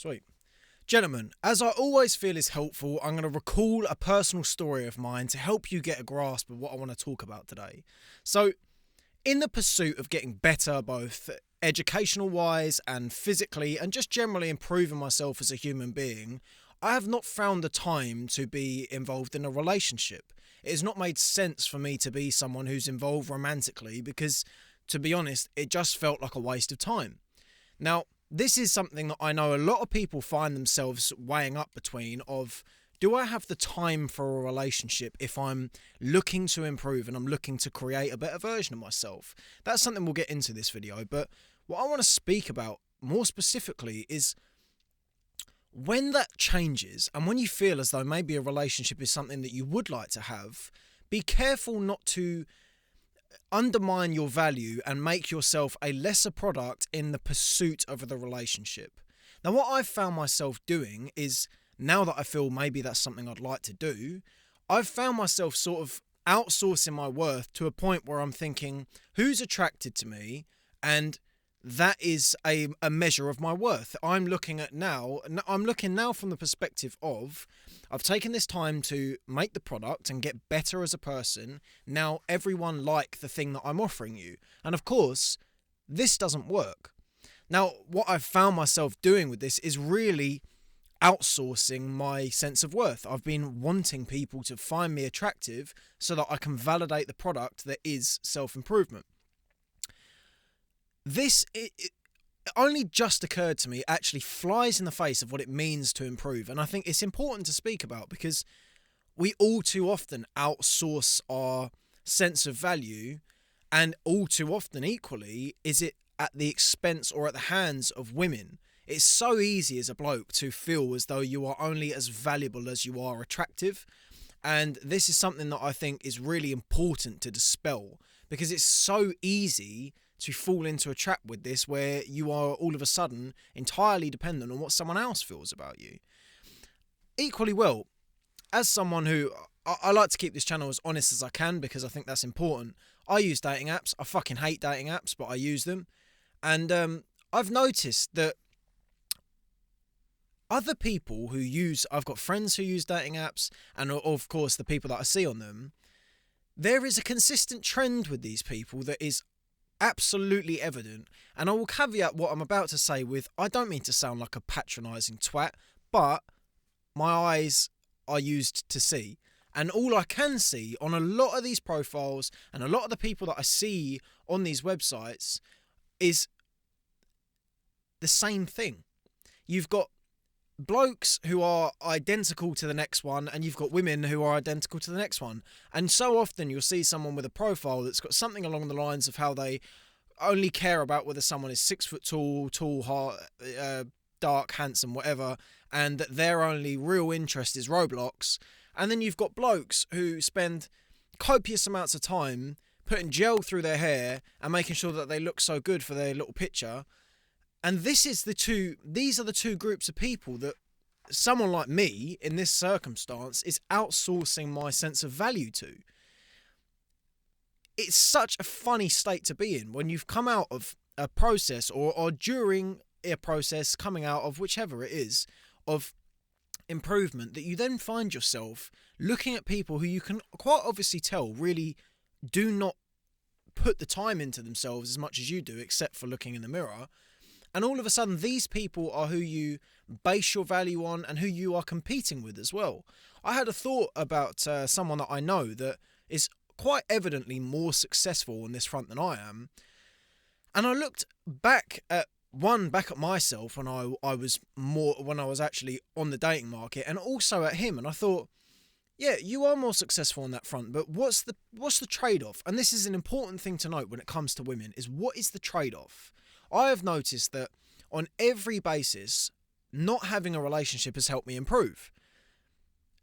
Sweet. Gentlemen, as I always feel is helpful, I'm going to recall a personal story of mine to help you get a grasp of what I want to talk about today. So, in the pursuit of getting better, both educational wise and physically, and just generally improving myself as a human being, I have not found the time to be involved in a relationship. It has not made sense for me to be someone who's involved romantically because, to be honest, it just felt like a waste of time. Now, this is something that I know a lot of people find themselves weighing up between of, do I have the time for a relationship if I'm looking to improve and I'm looking to create a better version of myself? That's something we'll get into this video, but what I want to speak about more specifically is when that changes and when you feel as though maybe a relationship is something that you would like to have, be careful not to undermine your value and make yourself a lesser product in the pursuit of the relationship. Now, what I've found myself doing is, now that I feel maybe that's something I'd like to do, I've found myself sort of outsourcing my worth to a point where I'm thinking, who's attracted to me? And that is a measure of my worth. I'm looking now from the perspective of, I've taken this time to make the product and get better as a person. Now everyone like the thing that I'm offering you. And of course, this doesn't work. Now, what I've found myself doing with this is really outsourcing my sense of worth. I've been wanting people to find me attractive so that I can validate the product that is self-improvement. This it only just occurred to me, actually flies in the face of what it means to improve. And I think it's important to speak about because we all too often outsource our sense of value, and all too often equally is it at the expense or at the hands of women. It's so easy as a bloke to feel as though you are only as valuable as you are attractive. And this is something that I think is really important to dispel, because it's so easy to fall into a trap with this where you are all of a sudden entirely dependent on what someone else feels about you. Equally well, as someone who, I like to keep this channel as honest as I can because I think that's important. I use dating apps. I fucking hate dating apps, but I use them. And I've noticed that other people who use, I've got friends who use dating apps, and of course the people that I see on them, there is a consistent trend with these people that is absolutely evident. And I will caveat what I'm about to say with, I don't mean to sound like a patronising twat, but my eyes are used to see. And all I can see on a lot of these profiles and a lot of the people that I see on these websites is the same thing. You've got blokes who are identical to the next one, and you've got women who are identical to the next one. And so often you'll see someone with a profile that's got something along the lines of how they only care about whether someone is 6 foot tall, dark, handsome, whatever, and that their only real interest is Roblox. And then you've got blokes who spend copious amounts of time putting gel through their hair and making sure that they look so good for their little picture. And these are the two groups of people that someone like me in this circumstance is outsourcing my sense of value to. It's such a funny state to be in when you've come out of a process or during a process coming out of whichever it is of improvement, that you then find yourself looking at people who you can quite obviously tell really do not put the time into themselves as much as you do, except for looking in the mirror. And all of a sudden, these people are who you base your value on and who you are competing with as well. I had a thought about someone that I know that is quite evidently more successful on this front than I am. And I looked back at myself when I was actually on the dating market, and also at him. And I thought, yeah, you are more successful on that front, but what's the trade-off? And this is an important thing to note when it comes to women, is what is the trade-off? I have noticed that on every basis, not having a relationship has helped me improve.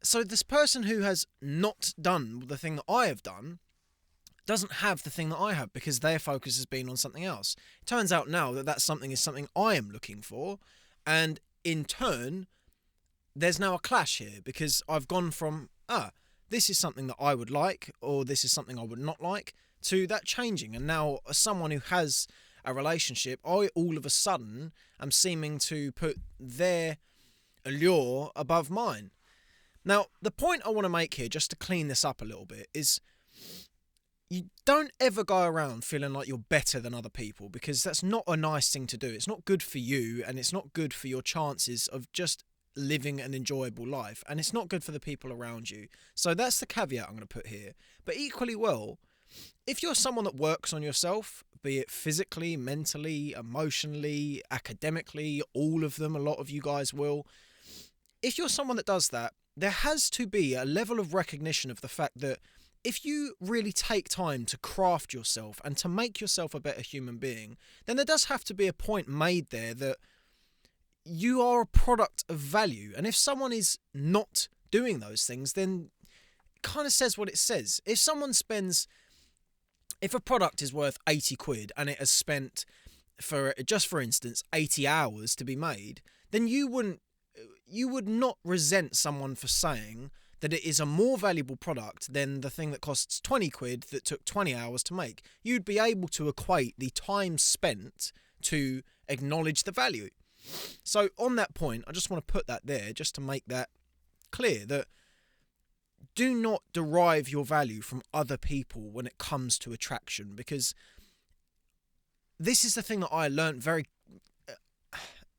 So this person who has not done the thing that I have done doesn't have the thing that I have because their focus has been on something else. It turns out now that that something is something I am looking for, and in turn, there's now a clash here because I've gone from, this is something that I would like, or this is something I would not like, to that changing. And now, as someone who has a relationship, I all of a sudden am seeming to put their allure above mine. Now, the point I want to make here, just to clean this up a little bit, is you don't ever go around feeling like you're better than other people, because that's not a nice thing to do. It's not good for you, and it's not good for your chances of just living an enjoyable life, and it's not good for the people around you. So that's the caveat I'm going to put here. But equally well, if you're someone that works on yourself, be it physically, mentally, emotionally, academically, all of them, a lot of you guys will. If you're someone that does that, there has to be a level of recognition of the fact that if you really take time to craft yourself and to make yourself a better human being, then there does have to be a point made there that you are a product of value. And if someone is not doing those things, then it kind of says what it says. If a product is worth 80 quid and it has spent, for instance, 80 hours to be made, then you would not resent someone for saying that it is a more valuable product than the thing that costs 20 quid that took 20 hours to make. You'd be able to equate the time spent to acknowledge the value. So on that point, I just want to put that there just to make that clear, that do not derive your value from other people when it comes to attraction, because this is the thing that I learned very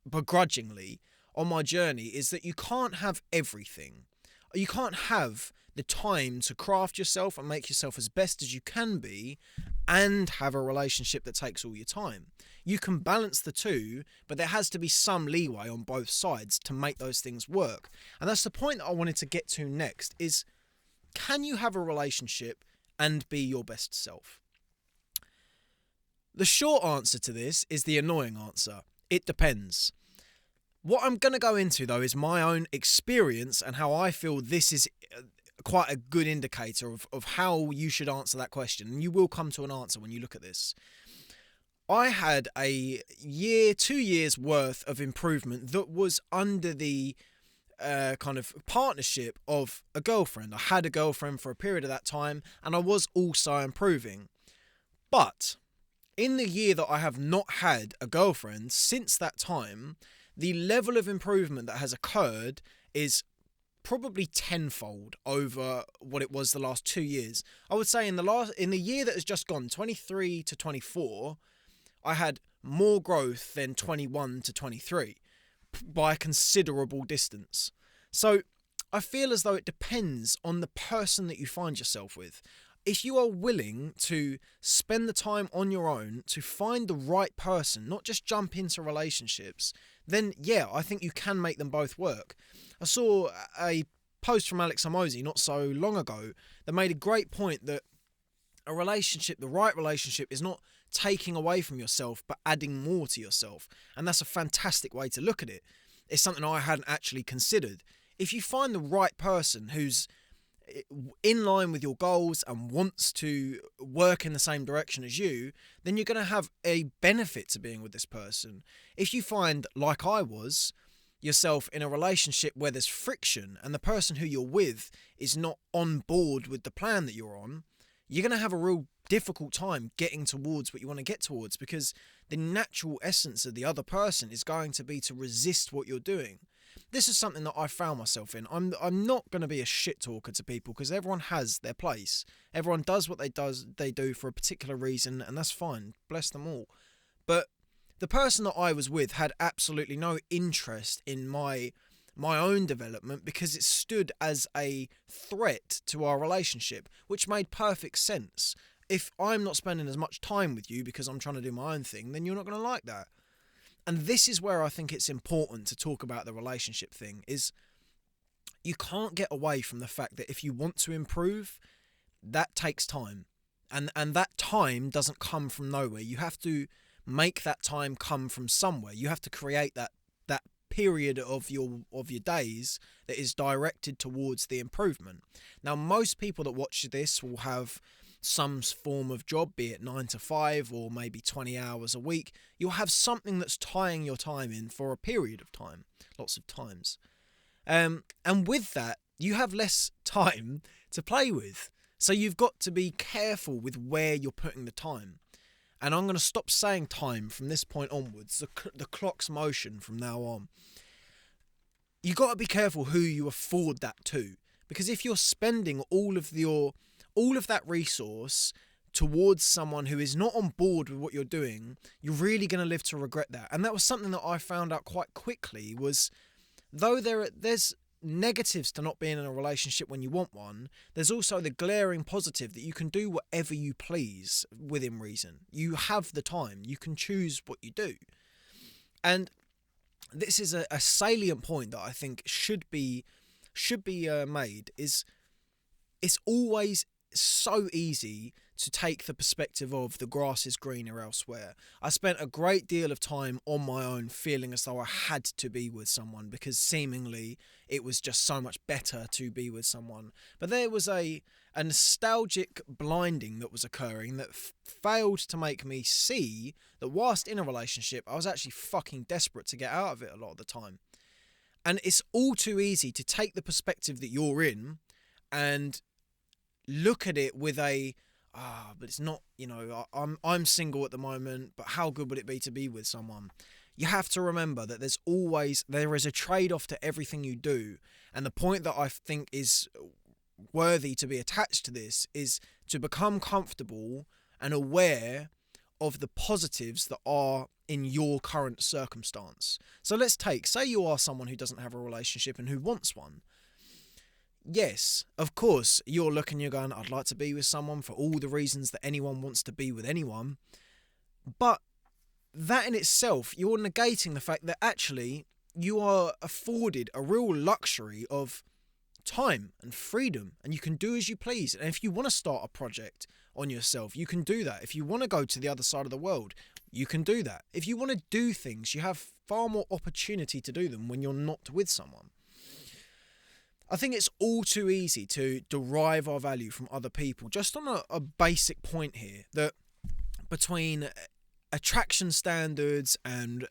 begrudgingly on my journey, is that you can't have everything. You can't have the time to craft yourself and make yourself as best as you can be and have a relationship that takes all your time. You can balance the two, but there has to be some leeway on both sides to make those things work. And that's the point that I wanted to get to next, is can you have a relationship and be your best self? The short answer to this is the annoying answer. It depends. What I'm going to go into, though, is my own experience and how I feel this is quite a good indicator of how you should answer that question. And you will come to an answer when you look at this. I had a 2 years worth of improvement that was under the kind of partnership of a girlfriend. I had a girlfriend for a period of that time, and I was also improving. But in the year that I have not had a girlfriend since that time, the level of improvement that has occurred is probably tenfold over what it was the last 2 years. I would say in the year that has just gone, 23 to 24, I had more growth than 21 to 23 by a considerable distance. So I feel as though it depends on the person that you find yourself with. If you are willing to spend the time on your own to find the right person, not just jump into relationships, then yeah, I think you can make them both work. I saw a post from Alex Hormozy not so long ago that made a great point that a relationship, the right relationship, is not taking away from yourself but adding more to yourself. And that's a fantastic way to look at it. It's something I hadn't actually considered. If you find the right person who's in line with your goals and wants to work in the same direction as you, then you're going to have a benefit to being with this person. If you find, like I was, yourself in a relationship where there's friction and the person who you're with is not on board with the plan that you're on, you're going to have a real difficult time getting towards what you want to get towards, because the natural essence of the other person is going to be to resist what you're doing. This is something that I found myself in. I'm not going to be a shit talker to people, because everyone has their place. Everyone does what they do for a particular reason, and that's fine. Bless them all. But the person that I was with had absolutely no interest in my own development, because it stood as a threat to our relationship, which made perfect sense. If I'm not spending as much time with you because I'm trying to do my own thing, then you're not going to like that. And this is where I think it's important to talk about the relationship thing, is you can't get away from the fact that if you want to improve, that takes time. And that time doesn't come from nowhere. You have to make that time come from somewhere. You have to create that period of your days that is directed towards the improvement. Now, most people that watch this will have some form of job, be it 9 to 5 or maybe 20 hours a week. You'll have something that's tying your time in for a period of time, lots of times. And with that, you have less time to play with. So you've got to be careful with where you're putting the time. and I'm going to stop saying time from this point onwards, the clock's motion from now on. You got to be careful who you afford that to, because if you're spending all of that resource towards someone who is not on board with what you're doing, you're really going to live to regret that. And that was something that I found out quite quickly, was though there's negatives to not being in a relationship when you want one, there's also the glaring positive that you can do whatever you please within reason. You have the time, you can choose what you do. And this is a salient point that I think should be made, is it's always so easy to take the perspective of the grass is greener elsewhere. I spent a great deal of time on my own feeling as though I had to be with someone because seemingly it was just so much better to be with someone. But there was a nostalgic blinding that was occurring that failed to make me see that whilst in a relationship, I was actually fucking desperate to get out of it a lot of the time. And it's all too easy to take the perspective that you're in and look at it with but it's not, I'm single at the moment, but how good would it be to be with someone? You have to remember that there is a trade-off to everything you do. And the point that I think is worthy to be attached to this is to become comfortable and aware of the positives that are in your current circumstance. So let's say you are someone who doesn't have a relationship and who wants one. Yes, of course, you're looking, you're going, I'd like to be with someone for all the reasons that anyone wants to be with anyone. But that in itself, you're negating the fact that actually you are afforded a real luxury of time and freedom, and you can do as you please. And if you want to start a project on yourself, you can do that. If you want to go to the other side of the world, you can do that. If you want to do things, you have far more opportunity to do them when you're not with someone. I think it's all too easy to derive our value from other people, just on a basic point here, that between attraction standards and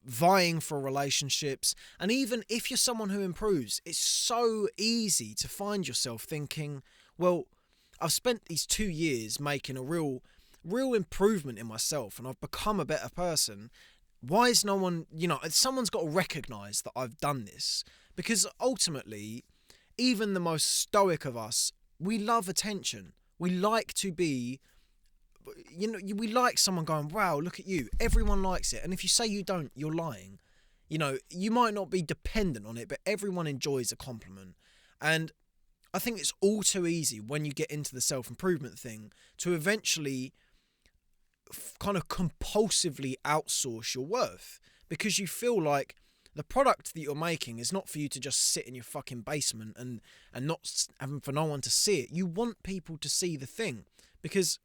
vying for relationships, and even if you're someone who improves, it's so easy to find yourself thinking, well, I've spent these 2 years making a real improvement in myself and I've become a better person. Why is no one, someone's got to recognise that I've done this? Because ultimately, even the most stoic of us, we love attention. We like to be, we like someone going, wow, look at you. Everyone likes it. And if you say you don't, you're lying. You might not be dependent on it, but everyone enjoys a compliment. And I think it's all too easy when you get into the self-improvement thing to eventually kind of compulsively outsource your worth, because you feel like the product that you're making is not for you to just sit in your fucking basement and not having for no one to see it. You want people to see the thing, because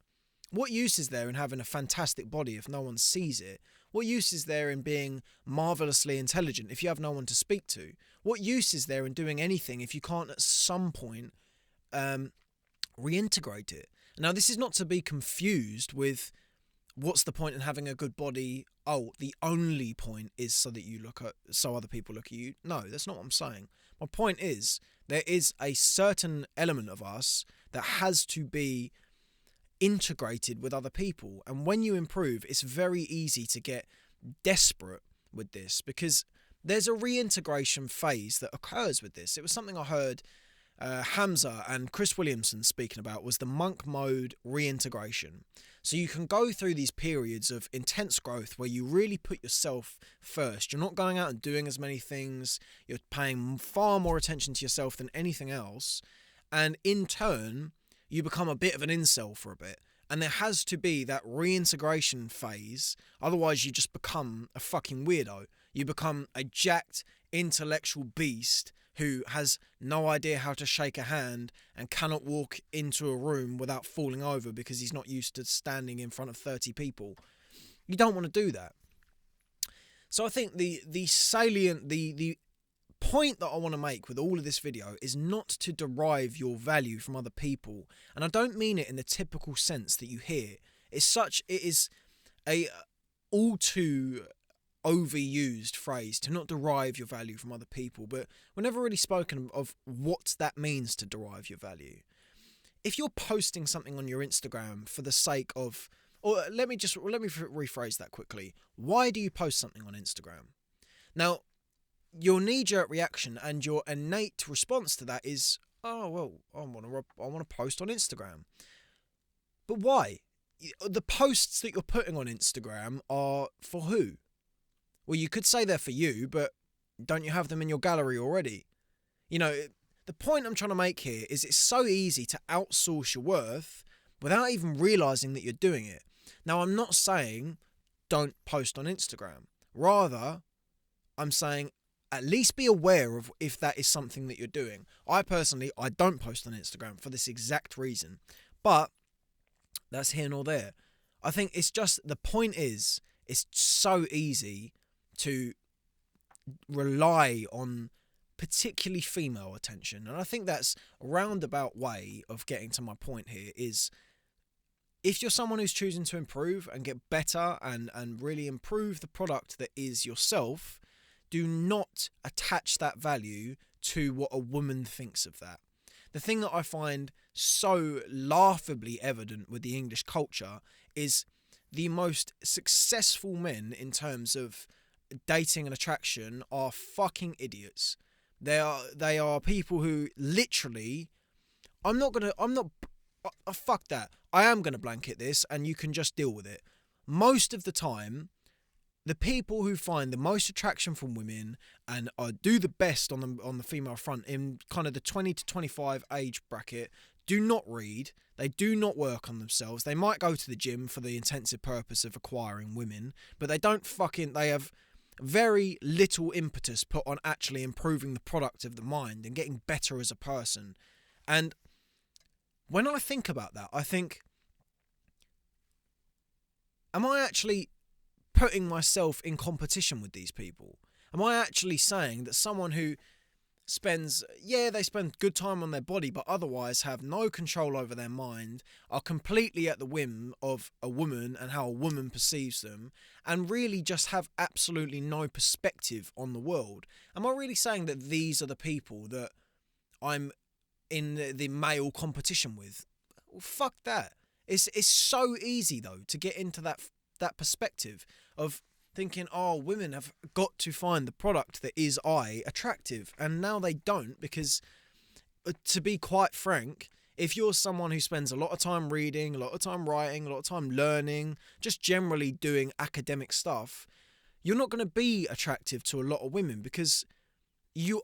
what use is there in having a fantastic body if no one sees it? What use is there in being marvellously intelligent if you have no one to speak to? What use is there in doing anything if you can't at some point reintegrate it? Now, this is not to be confused with what's the point in having a good body? Oh, the only point is so other people look at you. No, that's not what I'm saying. My point is there is a certain element of us that has to be integrated with other people. And when you improve, it's very easy to get desperate with this, because there's a reintegration phase that occurs with this. It was something I heard Hamza and Chris Williamson speaking about, was the monk mode reintegration. So you can go through these periods of intense growth where you really put yourself first. You're not going out and doing as many things. You're paying far more attention to yourself than anything else. And in turn, you become a bit of an incel for a bit. And there has to be that reintegration phase. Otherwise, you just become a fucking weirdo. You become a jacked intellectual beast who has no idea how to shake a hand and cannot walk into a room without falling over because he's not used to standing in front of 30 people. You don't want to do that. So I think the point that I want to make with all of this video is not to derive your value from other people. And I don't mean it in the typical sense that you hear. It is a all too overused phrase to not derive your value from other people, but we've never really spoken of what that means to derive your value. If you're posting something on your Instagram for the sake of Or let me rephrase that quickly. Why do you post something on Instagram? Now, your knee-jerk reaction and your innate response to that is, oh well, I want to post on Instagram. But why? The posts that you're putting on Instagram are for who? Well, you could say they're for you, but don't you have them in your gallery already? You know, the point I'm trying to make here is it's so easy to outsource your worth without even realizing that you're doing it. Now, I'm not saying don't post on Instagram. Rather, I'm saying at least be aware of if that is something that you're doing. I don't post on Instagram for this exact reason. But that's here nor there. I think it's just, the point is, it's so easy to rely on particularly female attention. And I think that's a roundabout way of getting to my point here is, if you're someone who's choosing to improve and get better and really improve the product that is yourself, do not attach that value to what a woman thinks of that. The thing that I find so laughably evident with the English culture is the most successful men in terms of dating and attraction are fucking idiots. They are people who literally, fuck that. I am going to blanket this and you can just deal with it. Most of the time, the people who find the most attraction from women and do the best on the female front in kind of the 20 to 25 age bracket do not read. They do not work on themselves. They might go to the gym for the intensive purpose of acquiring women, but they have very little impetus put on actually improving the product of the mind and getting better as a person. And when I think about that, I think, am I actually putting myself in competition with these people? Am I actually saying that someone who they spend good time on their body but otherwise have no control over their mind, are completely at the whim of a woman and how a woman perceives them, and really just have absolutely no perspective on the world? Am I really saying that these are the people that I'm in the male competition with? Well, fuck that. It's so easy though to get into that perspective of thinking, oh, women have got to find the product that is attractive, and now they don't, because to be quite frank, if you're someone who spends a lot of time reading, a lot of time writing, a lot of time learning, just generally doing academic stuff, you're not going to be attractive to a lot of women, because you're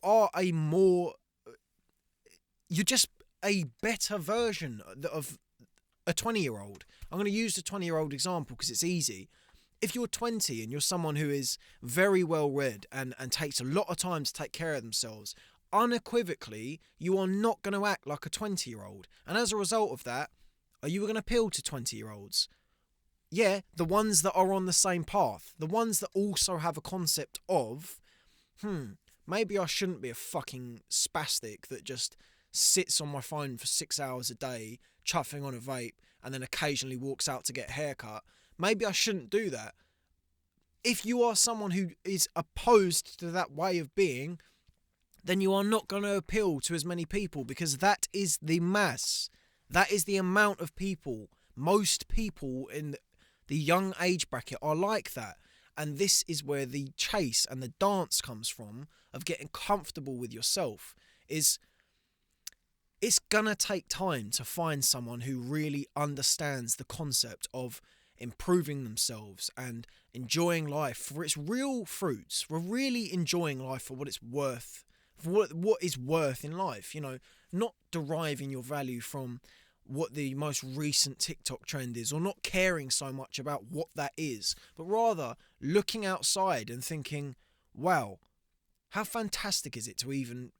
just a better version of a 20-year-old. I'm going to use the 20-year-old example because it's easy. If you're 20 and you're someone who is very well read and takes a lot of time to take care of themselves, unequivocally, you are not going to act like a 20-year-old. And as a result of that, are you going to appeal to 20-year-olds? Yeah, the ones that are on the same path. The ones that also have a concept of, maybe I shouldn't be a fucking spastic that just sits on my phone for 6 hours a day, chuffing on a vape, and then occasionally walks out to get a haircut. Maybe I shouldn't do that. If you are someone who is opposed to that way of being, then you are not going to appeal to as many people, because that is the mass. That is the amount of people. Most people in the young age bracket are like that. And this is where the chase and the dance comes from, of getting comfortable with yourself. It's going to take time to find someone who really understands the concept of improving themselves and enjoying life for its real fruits. We're really enjoying life for what it's worth, for what is worth in life, not deriving your value from what the most recent TikTok trend is, or not caring so much about what that is, but rather looking outside and thinking, wow, how fantastic is it to even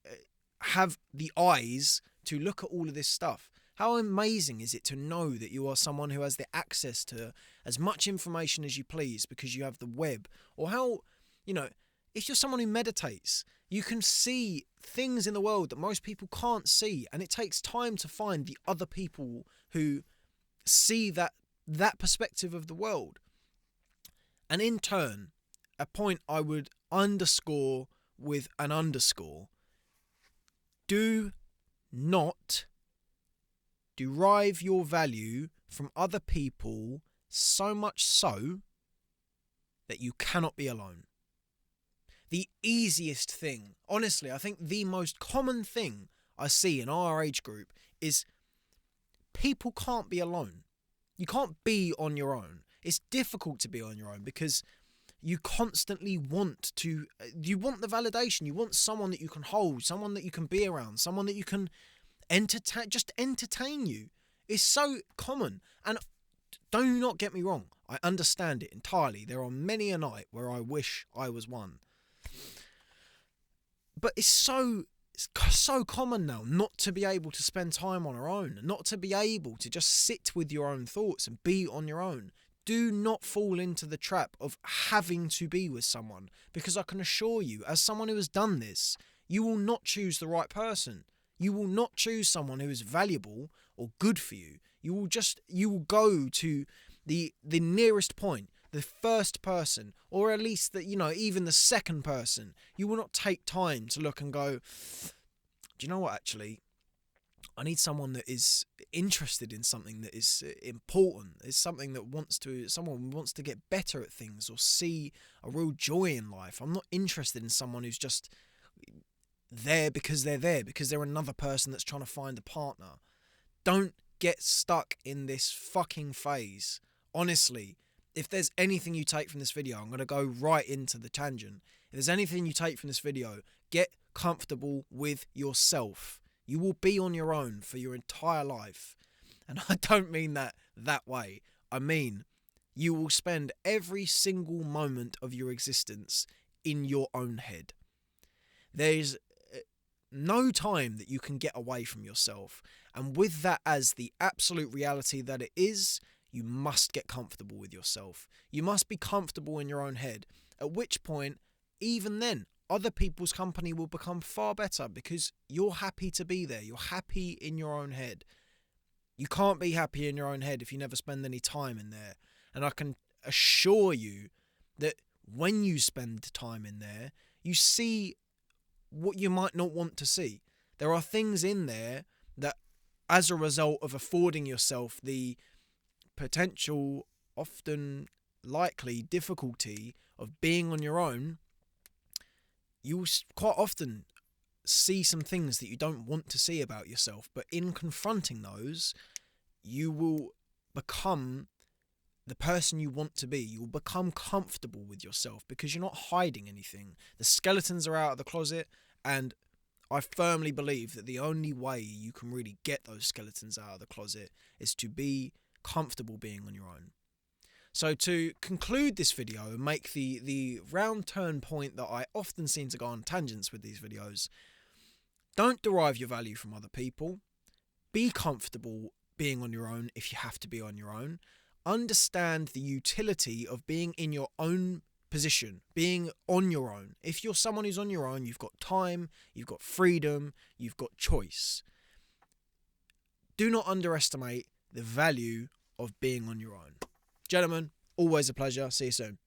have the eyes to look at all of this stuff? How amazing is it to know that you are someone who has the access to as much information as you please because you have the web? Or how, if you're someone who meditates, you can see things in the world that most people can't see. And it takes time to find the other people who see that perspective of the world. And in turn, a point I would underscore with an underscore: do not derive your value from other people So much so that you cannot be alone. The easiest thing, honestly, I think the most common thing I see in our age group is people can't be alone. You can't be on your own. It's difficult to be on your own because you constantly want the validation. You want someone that you can hold, someone that you can be around, someone that you can entertain you. It's so common. And do not get me wrong, I understand it entirely. There are many a night where I wish I was one. But it's so common now not to be able to spend time on our own, not to be able to just sit with your own thoughts and be on your own. Do not fall into the trap of having to be with someone, because I can assure you, as someone who has done this, you will not choose the right person. You will not choose someone who is valuable or good for you. You will go to the nearest point, the first person, or at least even the second person. You will not take time to look and go, do you know what, actually, I need someone that is interested in something that is important. Is something that someone wants to get better at things or see a real joy in life. I'm not interested in someone who's just there because they're another person that's trying to find a partner. Don't get stuck in this fucking phase. Honestly, if there's anything you take from this video, I'm going to go right into the tangent. If there's anything you take from this video, get comfortable with yourself. You will be on your own for your entire life. And I don't mean that way. I mean, you will spend every single moment of your existence in your own head. There's no time that you can get away from yourself. And with that as the absolute reality that it is, you must get comfortable with yourself. You must be comfortable in your own head. At which point, even then, other people's company will become far better because you're happy to be there. You're happy in your own head. You can't be happy in your own head if you never spend any time in there. And I can assure you that when you spend time in there, you see what you might not want to see. There are things in there that, as a result of affording yourself the potential, often likely difficulty of being on your own, you will quite often see some things that you don't want to see about yourself. But in confronting those, you will become the person you want to be. You will become comfortable with yourself because you're not hiding anything. The skeletons are out of the closet, and I firmly believe that the only way you can really get those skeletons out of the closet is to be comfortable being on your own. So to conclude this video and make the round turn point that I often seem to go on tangents with these videos, don't derive your value from other people. Be comfortable being on your own if you have to be on your own. Understand the utility of being in your own position, being on your own. If you're someone who's on your own, you've got time, you've got freedom, you've got choice. Do not underestimate the value of being on your own. Gentlemen, always a pleasure. See you soon.